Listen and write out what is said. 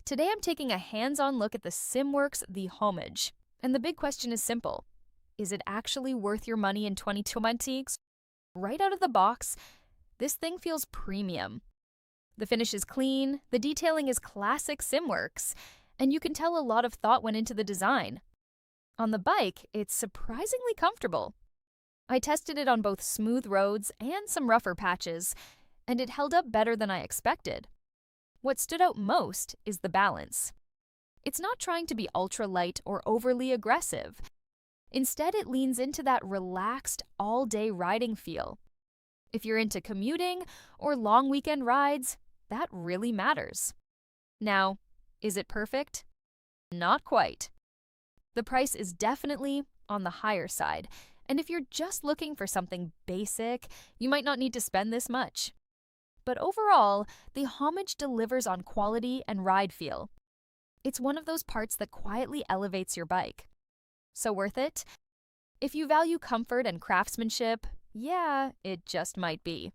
Today I'm taking a hands-on look at the SimWorks The Homage. And the big question is simple. Is it actually worth your money in 2020? Right out of the box, this thing feels premium. The finish is clean, the detailing is classic SimWorks, and you can tell a lot of thought went into the design. On the bike, it's surprisingly comfortable. I tested it on both smooth roads and some rougher patches, and it held up better than I expected. What stood out most is the balance. It's not trying to be ultra-light or overly aggressive. Instead, it leans into that relaxed, all-day riding feel. If you're into commuting or long weekend rides, that really matters. Now, is it perfect? Not quite. The price is definitely on the higher side, and if you're just looking for something basic, you might not need to spend this much. But overall, the Homage delivers on quality and ride feel. It's one of those parts that quietly elevates your bike. So worth it? If you value comfort and craftsmanship, yeah, it just might be.